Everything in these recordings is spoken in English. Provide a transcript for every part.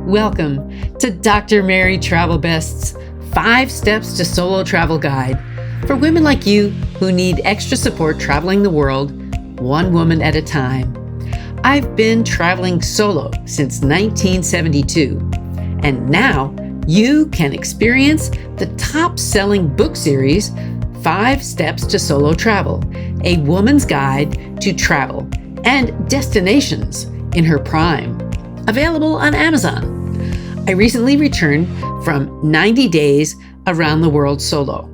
Welcome to Dr. Mary Travelbest's 5 Steps to Solo Travel Guide for women like you who need extra support traveling the world, one woman at a time. I've been traveling solo since 1972, and now you can experience the top-selling book series, 5 Steps to Solo Travel, a woman's guide to travel and destinations in her prime. Available on Amazon. I recently returned from 90 days around the world solo.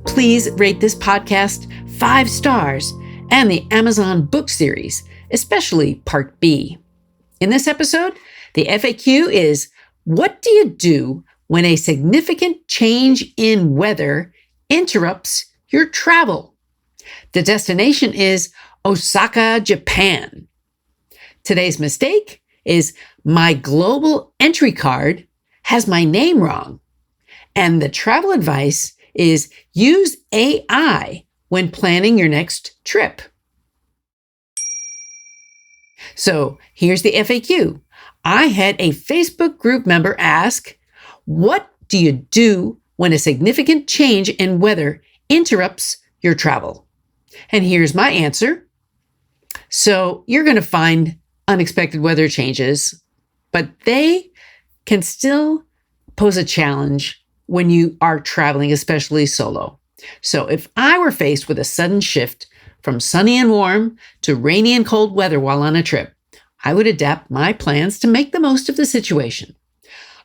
Please rate this podcast 5 stars and the Amazon book series, especially Part B. In this episode, the FAQ is, what do you do when a significant change in weather interrupts your travel? The destination is Osaka, Japan. Today's mistake is my global entry card has my name wrong. And the travel advice is use AI when planning your next trip. So here's the FAQ. I had a Facebook group member ask, what do you do when a significant change in weather interrupts your travel? And here's my answer. So you're going to find unexpected weather changes, but they can still pose a challenge when you are traveling, especially solo. So if I were faced with a sudden shift from sunny and warm to rainy and cold weather while on a trip, I would adapt my plans to make the most of the situation.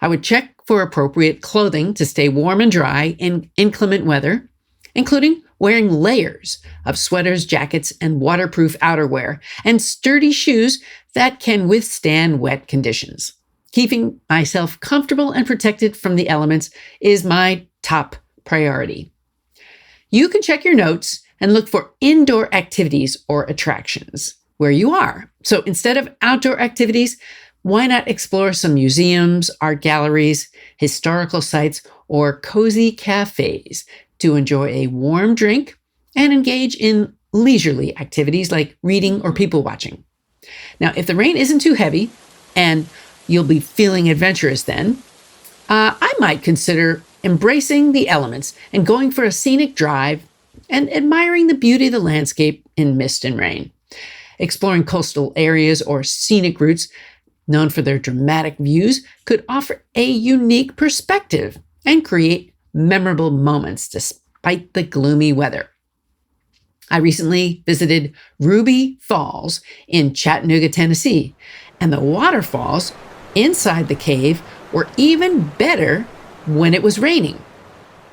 I would check for appropriate clothing to stay warm and dry in inclement weather, including wearing layers of sweaters, jackets, and waterproof outerwear, and sturdy shoes that can withstand wet conditions. Keeping myself comfortable and protected from the elements is my top priority. You can check your notes and look for indoor activities or attractions where you are. So instead of outdoor activities, why not explore some museums, art galleries, historical sites, or cozy cafes to enjoy a warm drink and engage in leisurely activities like reading or people watching. Now, if the rain isn't too heavy and you'll be feeling adventurous then, I might consider embracing the elements and going for a scenic drive and admiring the beauty of the landscape in mist and rain. Exploring coastal areas or scenic routes known for their dramatic views could offer a unique perspective and create memorable moments despite the gloomy weather. I recently visited Ruby Falls in Chattanooga, Tennessee, and the waterfalls inside the cave were even better when it was raining.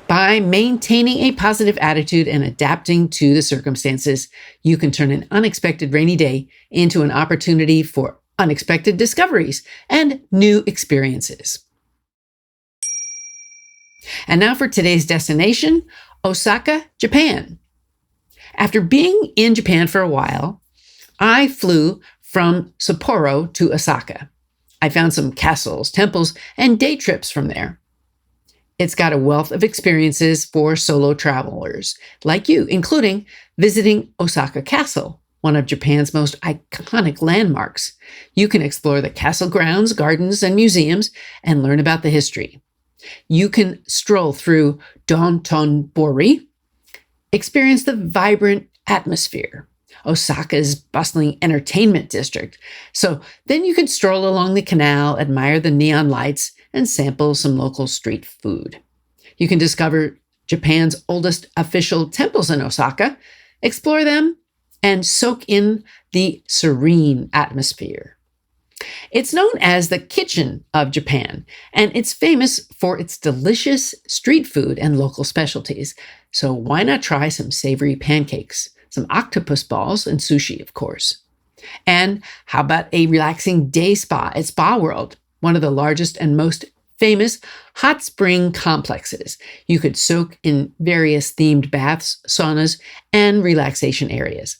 By maintaining a positive attitude and adapting to the circumstances, you can turn an unexpected rainy day into an opportunity for unexpected discoveries and new experiences. And now for today's destination, Osaka, Japan. After being in Japan for a while, I flew from Sapporo to Osaka. I found some castles, temples, and day trips from there. It's got a wealth of experiences for solo travelers like you, including visiting Osaka Castle, one of Japan's most iconic landmarks. You can explore the castle grounds, gardens, and museums and learn about the history. You can stroll through Dontonbori, experience the vibrant atmosphere, Osaka's bustling entertainment district. So then you can stroll along the canal, admire the neon lights, and sample some local street food. You can discover Japan's oldest official temples in Osaka, explore them, and soak in the serene atmosphere. It's known as the kitchen of Japan, and it's famous for its delicious street food and local specialties. So why not try some savory pancakes, some octopus balls, and sushi, of course. And how about a relaxing day spa at Spa World, one of the largest and most famous hot spring complexes. You could soak in various themed baths, saunas, and relaxation areas.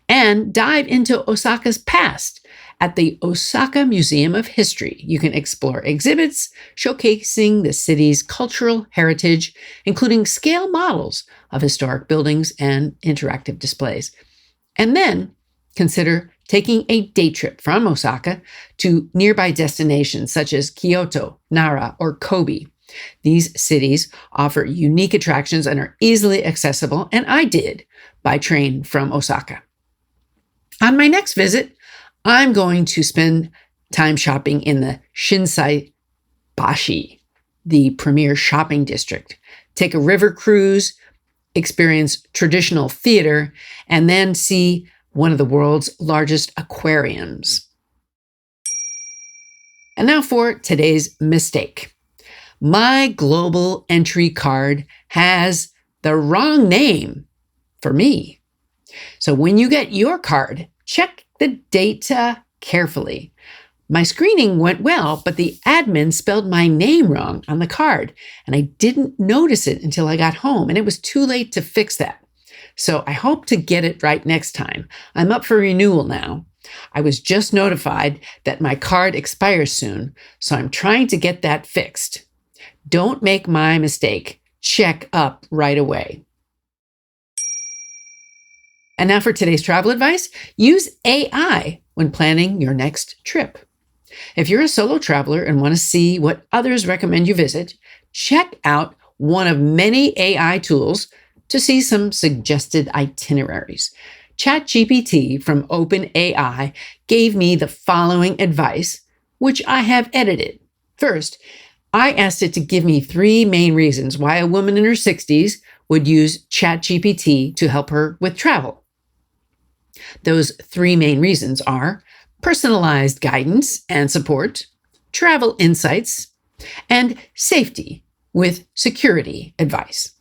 And dive into Osaka's past. At the Osaka Museum of History, you can explore exhibits showcasing the city's cultural heritage, including scale models of historic buildings and interactive displays. And then consider taking a day trip from Osaka to nearby destinations such as Kyoto, Nara, or Kobe. These cities offer unique attractions and are easily accessible, and I did by train from Osaka. On my next visit, I'm going to spend time shopping in the Shinsai Bashi, the premier shopping district, take a river cruise, experience traditional theater, and then see one of the world's largest aquariums. And now for today's mistake. My global entry card has the wrong name for me. So when you get your card, check the data carefully. My screening went well, but the admin spelled my name wrong on the card, and I didn't notice it until I got home, and it was too late to fix that. So I hope to get it right next time. I'm up for renewal now. I was just notified that my card expires soon, so I'm trying to get that fixed. Don't make my mistake. Check up right away. And now for today's travel advice, use AI when planning your next trip. If you're a solo traveler and want to see what others recommend you visit, check out one of many AI tools to see some suggested itineraries. ChatGPT from OpenAI gave me the following advice, which I have edited. First, I asked it to give me 3 main reasons why a woman in her 60s would use ChatGPT to help her with travel. Those 3 main reasons are personalized guidance and support, travel insights, and safety with security advice.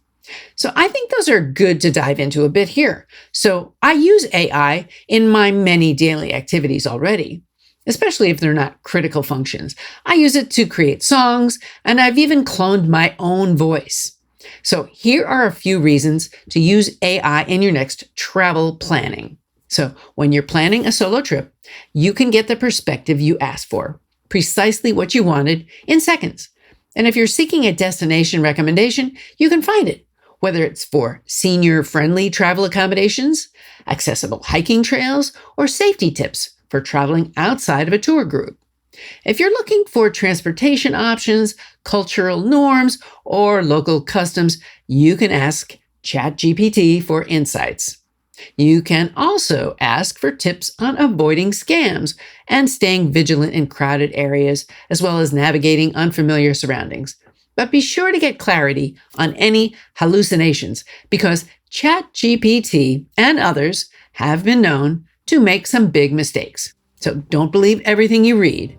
So I think those are good to dive into a bit here. So I use AI in my many daily activities already, especially if they're not critical functions. I use it to create songs, and I've even cloned my own voice. So here are a few reasons to use AI in your next travel planning. So when you're planning a solo trip, you can get the perspective you asked for, precisely what you wanted, in seconds. And if you're seeking a destination recommendation, you can find it, whether it's for senior-friendly travel accommodations, accessible hiking trails, or safety tips for traveling outside of a tour group. If you're looking for transportation options, cultural norms, or local customs, you can ask ChatGPT for insights. You can also ask for tips on avoiding scams and staying vigilant in crowded areas, as well as navigating unfamiliar surroundings. But be sure to get clarity on any hallucinations, because ChatGPT and others have been known to make some big mistakes. So don't believe everything you read.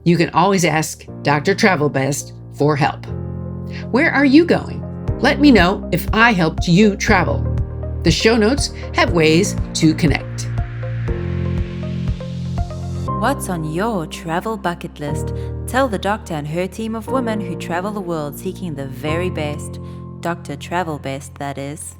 You can always ask Dr. Travelbest for help. Where are you going? Let me know if I helped you travel. The show notes have ways to connect. What's on your travel bucket list? Tell the doctor and her team of women who travel the world seeking the very best. Dr. Travelbest, that is.